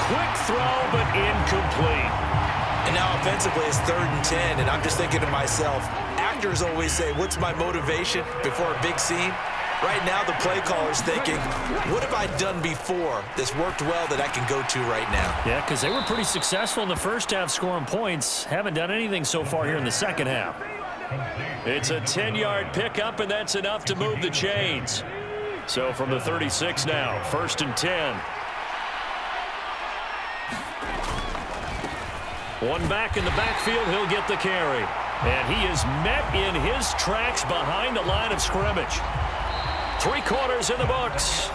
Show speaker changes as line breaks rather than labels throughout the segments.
quick throw, but incomplete.
And now offensively it's 3rd and 10, and I'm just thinking to myself, actors always say, what's my motivation before a big scene? Right now the play caller's thinking, what have I done before that's worked well that I can go to right now?
Yeah, because they were pretty successful in the first half scoring points. Haven't done anything so far here in the second half. It's a 10-yard pickup, and that's enough to move the chains. So from the 36 now, 1st and 10. One back in the backfield, he'll get the carry. And he is met in his tracks behind the line of scrimmage. 3 quarters in the books.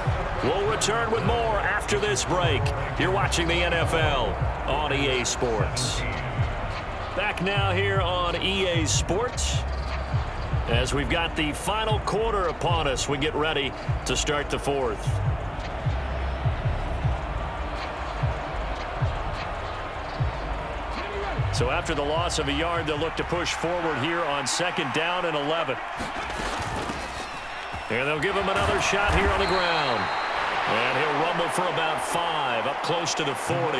We'll return with more after this break. You're watching the NFL on EA Sports. Back now here on EA Sports. As we've got the final quarter upon us, we get ready to start the 4th. So after the loss of a yard, they'll look to push forward here on 2nd down and 11. And they'll give him another shot here on the ground. And he'll rumble for about 5, up close to the 40.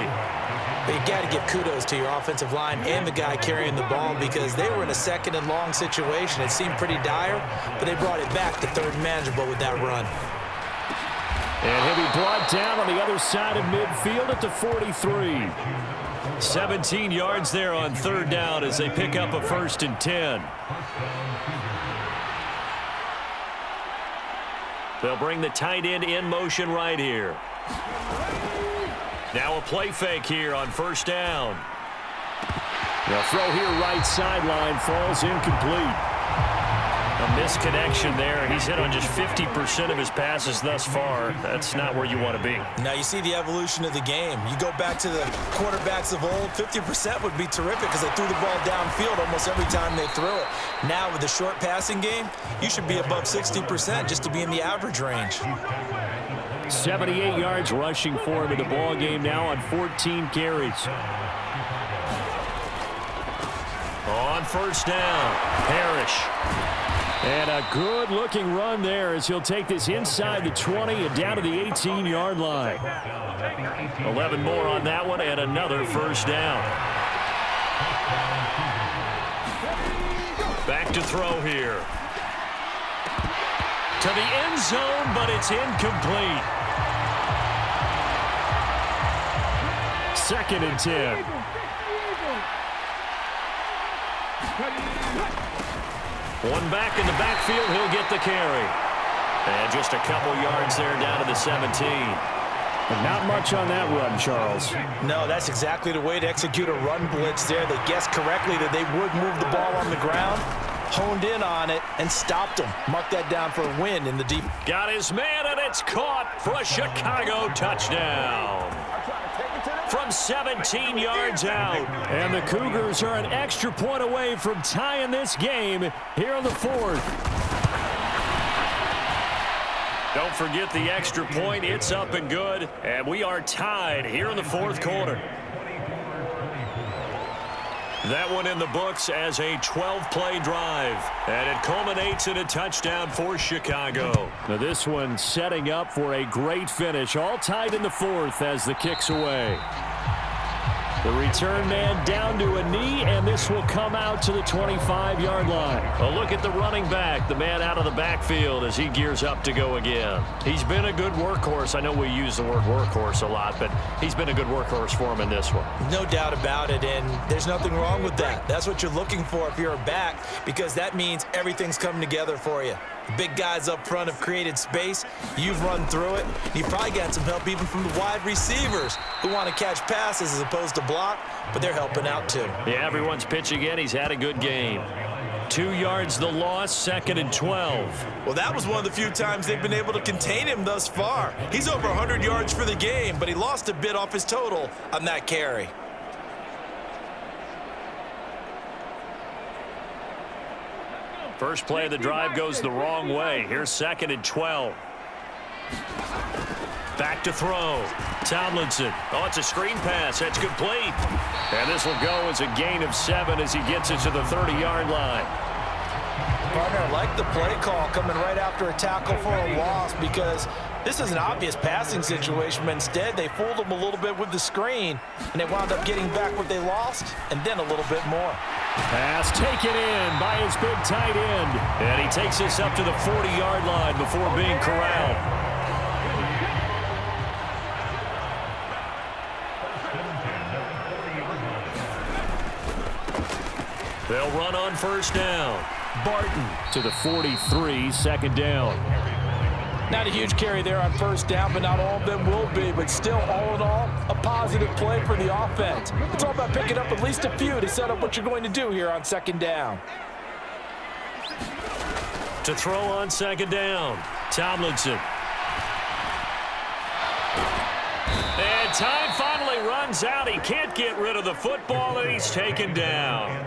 But you got to give kudos to your offensive line and the guy carrying the ball, because they were in a 2nd and long situation. It seemed pretty dire, but they brought it back to 3rd and manageable with that run.
And he'll be brought down on the other side of midfield at the 43. 17 yards there on 3rd down as they pick up a 1st and 10. They'll bring the tight end in motion right here. Now a play fake here on 1st down. The throw here right sideline falls incomplete. A misconnection there. He's hit on just 50% of his passes thus far. That's not where you want to be.
Now you see the evolution of the game. You go back to the quarterbacks of old, 50% would be terrific because they threw the ball downfield almost every time they threw it. Now with the short passing game, you should be above 60% just to be in the average range.
78 yards rushing for him in the ball game now on 14 carries. On 1st down, Parrish. And a good-looking run there as he'll take this inside the 20 and down to the 18-yard line. 11 more on that one and another 1st down. Back to throw here. To the end zone, but it's incomplete. 2nd and 10. One back in the backfield, he'll get the carry. And just a couple yards there down to the 17. But not much on that run, Charles.
No, that's exactly the way to execute a run blitz there. They guessed correctly that they would move the ball on the ground, honed in on it, and stopped them. Mark that down for a win in the deep.
Got his man, and it's caught for a Chicago touchdown. From 17 yards out. And the Cougars are an extra point away from tying this game here in the 4th. Don't forget the extra point. It's up and good. And we are tied here in the 4th quarter. That one in the books as a 12-play drive. And it culminates in a touchdown for Chicago. Now this one setting up for a great finish. All tied in the 4th as the kick's away. The return man down to a knee, and this will come out to the 25-yard line. A look at the running back, the man out of the backfield as he gears up to go again. He's been a good workhorse. I know we use the word workhorse a lot, but he's been a good workhorse for him in this one.
No doubt about it, and there's nothing wrong with that. That's what you're looking for if you're a back, because that means everything's coming together for you. The big guys up front have created space. You've run through it. You've probably got some help even from the wide receivers who want to catch passes as opposed to block, but they're helping out too.
Yeah, everyone's pitching in. He's had a good game. 2 yards the loss, 2nd and 12.
Well, that was one of the few times they've been able to contain him thus far. He's over 100 yards for the game, but he lost a bit off his total on that carry.
First play of the drive goes the wrong way. Here's 2nd and 12. Back to throw. Tomlinson. Oh, it's a screen pass. That's complete. And this will go as a gain of 7 as he gets it to the 30-yard line.
Partner, I like the play call coming right after a tackle for a loss, because This is an obvious passing situation, but instead they fooled them a little bit with the screen, and they wound up getting back what they lost, and then a little bit more.
Pass taken in by his big tight end. And he takes us up to the 40-yard line before being corralled. They'll run on first down. Barton to the 43, second down.
Not a huge carry there on first down, but not all of them will be. But still, all in all, a positive play for the offense. It's all about picking up at least a few to set up what you're going to do here on second down.
To throw on second down, Tomlinson. And time finally runs out. He can't get rid of the football, and he's taken down.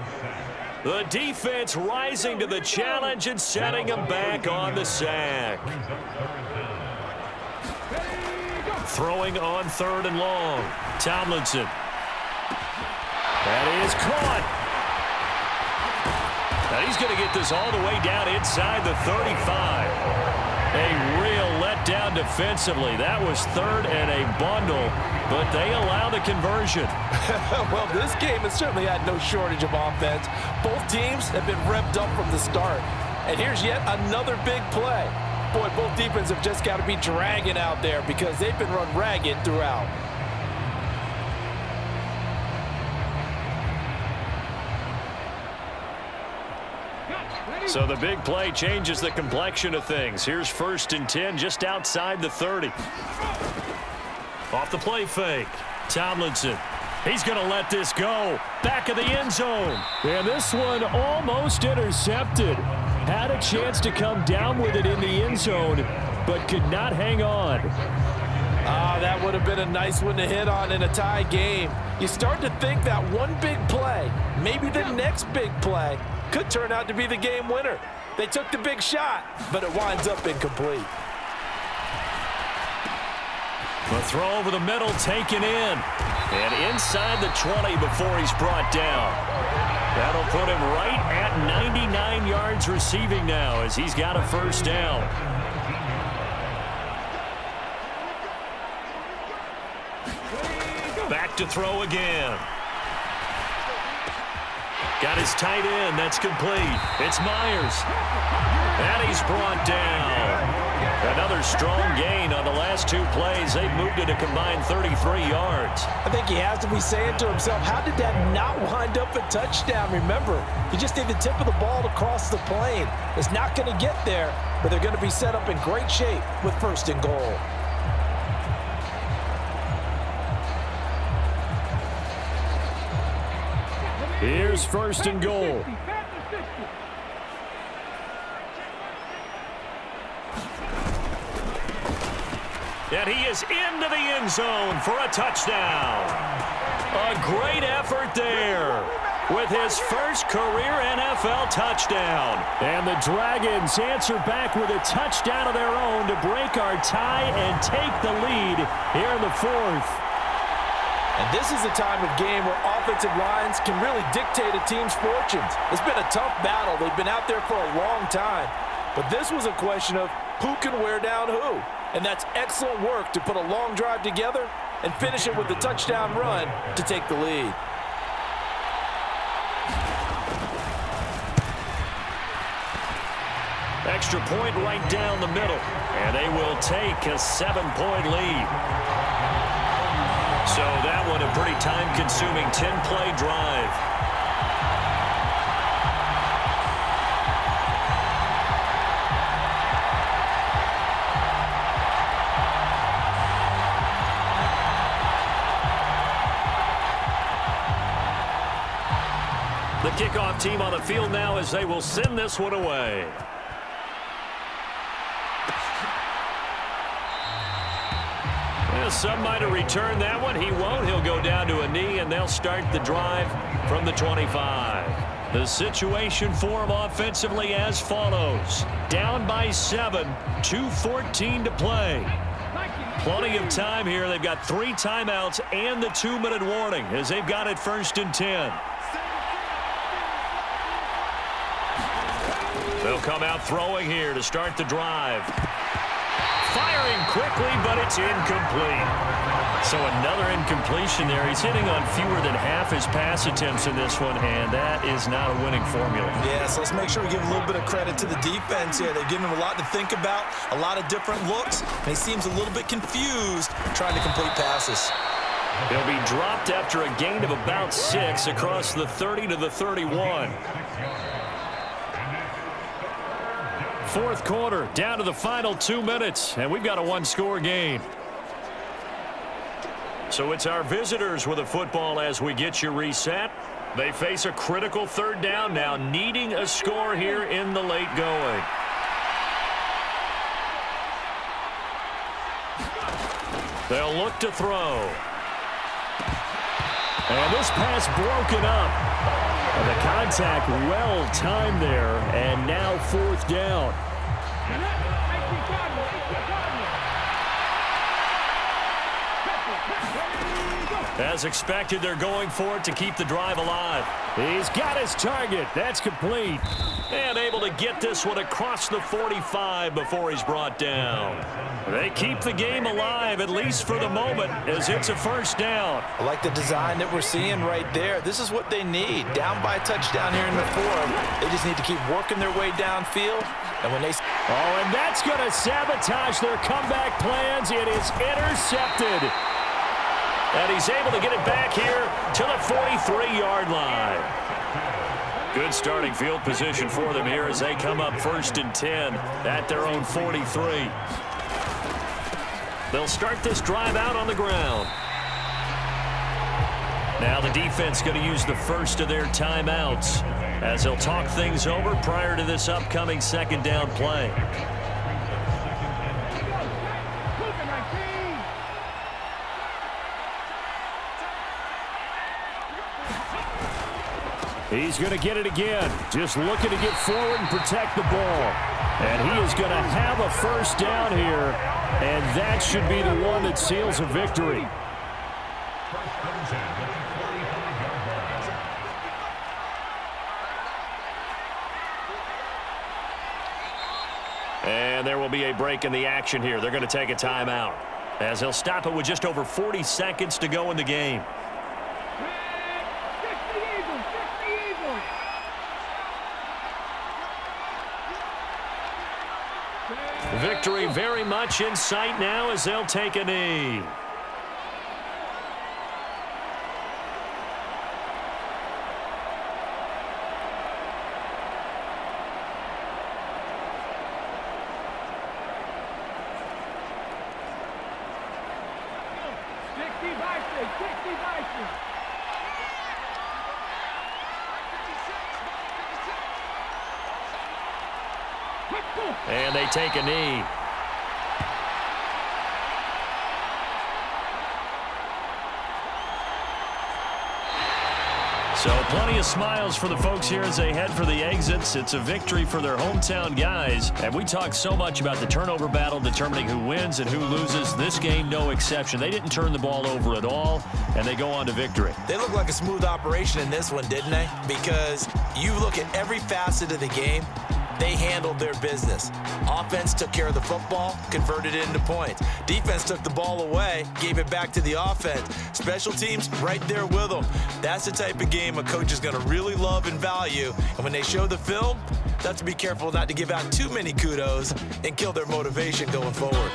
The defense rising to the challenge and setting him back on the sack. Throwing on third and long. Tomlinson. That is caught. Now he's going to get this all the way down inside the 35. A real letdown defensively. That was third and a bundle, but they allow the conversion.
Well, this game has certainly had no shortage of offense. Both teams have been revved up from the start. And here's yet another big play. Boy, both defenses have just got to be dragging out there because they've been run ragged throughout.
So the big play changes the complexion of things. Here's first and 10 just outside the 30. Off the play fake. Tomlinson. He's going to let this go. Back of the end zone. And this one almost intercepted. Had a chance to come down with it in the end zone, but could not hang on.
That would have been a nice one to hit on in a tie game. You start to think that one big play, maybe the next big play, could turn out to be the game winner. They took the big shot, but it winds up incomplete.
The throw over the middle taken in. And inside the 20 before he's brought down. That'll put him right at 99 yards receiving now as he's got a first down. Back to throw again. Got his tight end. That's complete. It's Myers. And he's brought down. Another strong gain on the last two plays. They've moved it a combined 33 yards.
I think he has to be saying to himself, how did that not wind up a touchdown? Remember, you just need the tip of the ball to cross the plane. It's not going to get there, but they're going to be set up in great shape with first and goal.
Here's first and goal. And he is into the end zone for a touchdown. A great effort there with his first career NFL touchdown. And the Dragons answer back with a touchdown of their own to break our tie and take the lead here in the fourth.
And this is a time of game where offensive lines can really dictate a team's fortunes. It's been a tough battle. They've been out there for a long time. But this was a question of who can wear down who. And that's excellent work to put a long drive together and finish it with the touchdown run to take the lead.
Extra point right down the middle. And they will take a 7-point lead. So that one a pretty time-consuming 10-play drive. The kickoff team on the field now as they will send this one away. Some might have returned that one. He won't. He'll go down to a knee, and they'll start the drive from the 25. The situation for him offensively as follows. Down by 7, 2:14 to play. Plenty of time here. They've got 3 timeouts and the 2-minute warning as they've got it first and 10. They'll come out throwing here to start the drive. firing quickly, but it's incomplete. So another incompletion there. He's hitting on fewer than half his pass attempts in this one, and that is not a winning formula.
Yeah, so let's make sure we give a little bit of credit to the defense here. They're giving him a lot to think about, a lot of different looks, and he seems a little bit confused trying to complete passes.
He'll be dropped after a gain of about 6 across the 30 to the 31. Fourth quarter, down to the final 2 minutes, and we've got a one-score game. So it's our visitors with the football as we get you reset. They face a critical third down now, needing a score here in the late going. They'll look to throw. And this pass broken up. And the contact well timed there, and now fourth down. As expected, they're going for it to keep the drive alive. He's got his target. That's complete. And able to get this one across the 45 before he's brought down. They keep the game alive, at least for the moment, as it's a first down.
I like the design that we're seeing right there. This is what they need. Down by a touchdown here in the fourth. They just need to keep working their way downfield. And when they...
Oh, and that's going to sabotage their comeback plans. It is intercepted. And he's able to get it back here to the 43-yard line. Good starting field position for them here as they come up first and 10 at their own 43. They'll start this drive out on the ground. Now the defense going to use the first of their timeouts as they'll talk things over prior to this upcoming second down play. He's going to get it again. Just looking to get forward and protect the ball. And he is going to have a first down here. And that should be the one that seals a victory. And there will be a break in the action here. They're going to take a timeout as they'll stop it with just over 40 seconds to go in the game. Victory very much in sight now as they'll take a knee. And they take a knee. So plenty of smiles for the folks here as they head for the exits. It's a victory for their hometown guys. And we talk so much about the turnover battle determining who wins and who loses. This game, no exception. They didn't turn the ball over at all, and they go on to victory.
They look like a smooth operation in this one, didn't they? Because you look at every facet of the game, they handled their business. Offense took care of the football, converted it into points. Defense took the ball away, gave it back to the offense. Special teams right there with them. That's the type of game a coach is going to really love and value. And when they show the film, they have to be careful not to give out too many kudos and kill their motivation going forward.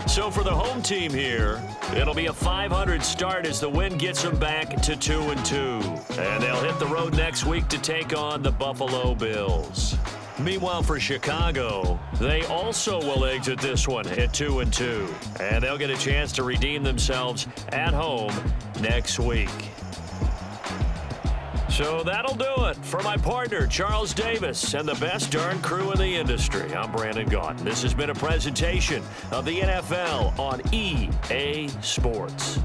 So for the home team here, it'll be a 500 start as the win gets them back to 2-2. And they'll hit the road next week to take on the Buffalo Bills. Meanwhile, for Chicago, they also will exit this one at 2-2. And they'll get a chance to redeem themselves at home next week. So that'll do it. For my partner, Charles Davis, and the best darn crew in the industry, I'm Brandon Gaudin. This has been a presentation of the NFL on EA Sports.